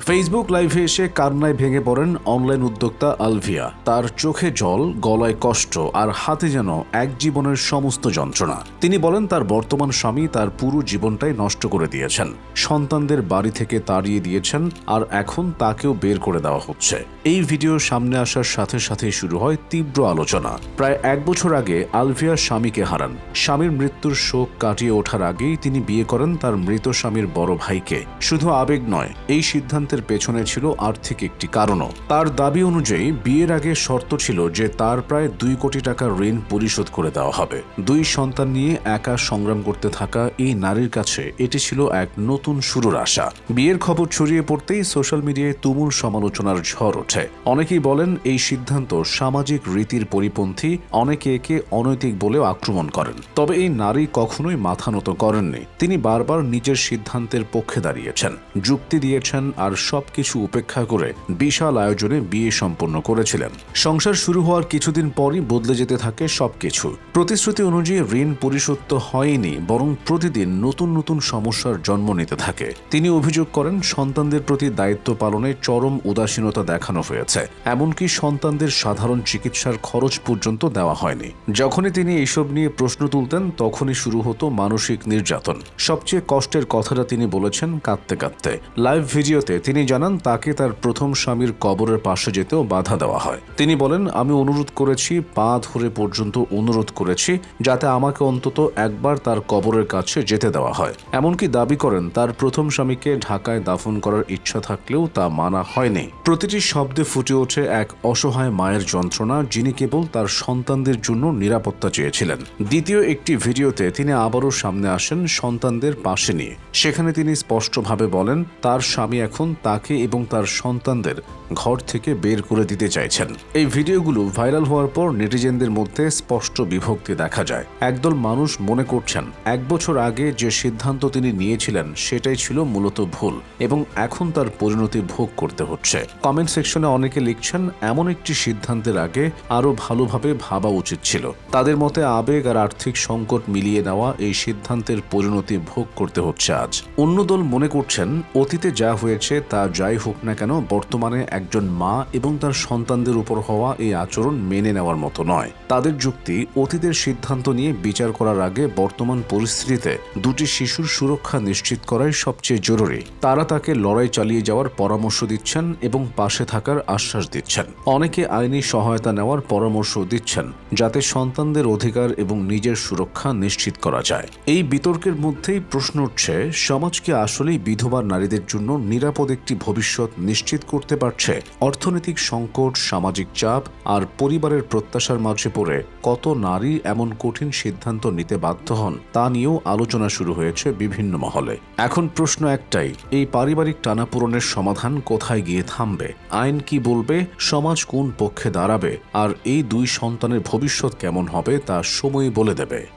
Facebook লাইভে এসে কান্নায় ভেঙে পড়েন অনলাইন উদ্যোক্তা আলভিয়া। তার চোখে জল, গলায় কষ্ট আর হাতে যেন এক জীবনের সমস্ত যন্ত্রণা। তিনি বলেন তার বর্তমান স্বামী তার পুরো জীবনটাই নষ্ট করে দিয়েছেন, সন্তানদের বাড়ি থেকে তাড়িয়ে দিয়েছেন, আর এখন তাকেও বের করে দেওয়া হচ্ছে। এই ভিডিও সামনে আসার সাথে সাথেই শুরু হয় তীব্র আলোচনা। প্রায় 1 বছর আগে আলভিয়া স্বামীকে হারান। স্বামীর মৃত্যুর শোক কাটিয়ে ওঠার আগেই তিনি বিয়ে করেন তার মৃত স্বামীর বড় ভাইকে। শুধু আবেগ নয়, এই সিদ্ধান্তের পেছনে ছিল আর্থিক একটি কারণও। তার দাবি অনুযায়ী বিয়ের আগে শর্ত ছিল যে তার প্রায় 2 কোটি টাকার ঋণ পরিশোধ করে দেওয়া হবে। 2 সন্তান নিয়ে একা সংগ্রাম করতে থাকা এই নারীর কাছে এটি ছিল এক নতুন শুরুর আশা। বিয়ের খবর ছড়িয়ে পড়তেই সোশ্যাল মিডিয়ায় তুমুল সমালোচনার ঝড় ওঠে। অনেকেই বলেন এই সিদ্ধান্ত সামাজিক রীতির পরিপন্থী, অনেকে একে অনৈতিক বলেও আক্রমণ করেন। তবে এই নারী কখনোই মাথা নত করেননি। তিনি বারবার নিজের সিদ্ধান্তের পক্ষে দাঁড়িয়েছেন, যুক্তি দিয়েছেন আর সবকিছু উপেক্ষা করে বিশাল আয়োজনে বিয়ে সম্পন্ন করেছিলেন। সংসার শুরু হওয়ার কিছুদিন পরই বদলে যেতে থাকে সবকিছু। প্রতিশ্রুতি অনুযায়ী ঋণ পরিশোধ তো হয়নি, বরং প্রতিদিন নতুন নতুন সমস্যার জন্ম নিতে থাকে। তিনি অভিযোগ করেন সন্তানদের প্রতি দায়িত্ব পালনে চরম উদাসীনতা দেখানো হয়েছে, এমনকি সন্তানদের সাধারণ চিকিৎসার খরচ পর্যন্ত দেওয়া হয়নি। যখনই তিনি এইসব নিয়ে প্রশ্ন তুলতেন তখনই শুরু হতো মানসিক নির্যাতন। সবচেয়ে কষ্টের কথাটা তিনি বলেছেন কাঁদতে কাঁদতে। লাইভ ভিডিওতে তিনি জানান তাকে তার প্রথম স্বামীর কবরের পাশে যেতেও বাধা দেওয়া হয়। তিনি বলেন, আমি অনুরোধ করেছি, পা ধরে পর্যন্ত অনুরোধ করেছি যাতে আমাকে অন্তত একবার তার কবরের কাছে যেতে দেওয়া হয়। এমনকি দাবি করেন তার প্রথম স্বামীকে ঢাকায় দাফন করার ইচ্ছা থাকলেও তা মানা হয়নি। প্রতিটি শব্দে ফুটে ওঠে এক অসহায় মায়ের যন্ত্রণা, যিনি কেবল তার সন্তানদের জন্য নিরাপত্তা চেয়েছিলেন। দ্বিতীয় একটি ভিডিওতে তিনি আবারও সামনে আসেন সন্তানদের পাশে নিয়ে। সেখানে তিনি স্পষ্টভাবে বলেন তার স্বামী এখন তাকে এবং তার সন্তানদের ঘর থেকে বের করে দিতে চাইছেন। এই ভিডিওগুলো ভাইরাল হওয়ার পর নেটিজেনদের মধ্যে স্পষ্ট বিভক্তি দেখা যায়। একদল মানুষ মনে করছেন 1 বছর আগে যে সিদ্ধান্ত তিনি নিয়েছিলেন সেটাই ছিল মূলত ভুল এবং এখন তার পরিণতি ভোগ করতে হচ্ছে। কমেন্ট সেকশনে অনেকে লিখছেন এমন একটি সিদ্ধান্তের আগে আরও ভালোভাবে ভাবা উচিত ছিল। তাদের মতে আবেগ আর আর্থিক সংকট মিলিয়ে নেওয়া এই সিদ্ধান্তের পরিণতি ভোগ করতে হচ্ছে আজ। অন্য দল মনে করছেন অতীতে যা হয়েছে তা যাই হোক না কেন, বর্তমানে একজন মা এবং তার সন্তানদের উপর হওয়া এই আচরণ মেনে নেওয়ার মতো নয়। তাদের যুক্তি, অতীতের সিদ্ধান্ত নিয়ে বিচার করার আগে বর্তমান পরিস্থিতিতে 2টি শিশুর সুরক্ষা নিশ্চিত করাই সবচেয়ে জরুরি। তারা তাকে লড়াই চালিয়ে যাওয়ার পরামর্শ দিচ্ছেন এবং পাশে থাকার আশ্বাস দিচ্ছেন। অনেকে আইনি সহায়তা নেওয়ার পরামর্শ দিচ্ছেন যাতে সন্তানদের অধিকার এবং নিজের সুরক্ষা নিশ্চিত করা যায়। এই বিতর্কের মধ্যেই প্রশ্ন উঠছে, সমাজ কি আসলেই বিধবা নারীদের জন্য নিরাপদ একটি ভবিষ্যৎ নিশ্চিত করতে পারছে? অর্থনৈতিক সংকট, সামাজিক চাপ আর পরিবারের প্রত্যাশার মাঝে পড়ে কত নারী এমন কঠিন সিদ্ধান্ত নিতে বাধ্য হন তা নিয়েও আলোচনা শুরু হয়েছে বিভিন্ন মহলে। এখন প্রশ্ন একটাই, এই পারিবারিক টানাপোড়েনের সমাধান কোথায় গিয়ে থামবে? আইন কি বলবে? সমাজ কোন পক্ষে দাঁড়াবে? আর এই 2 সন্তানের ভবিষ্যৎ কেমন হবে তা সময় বলে দেবে।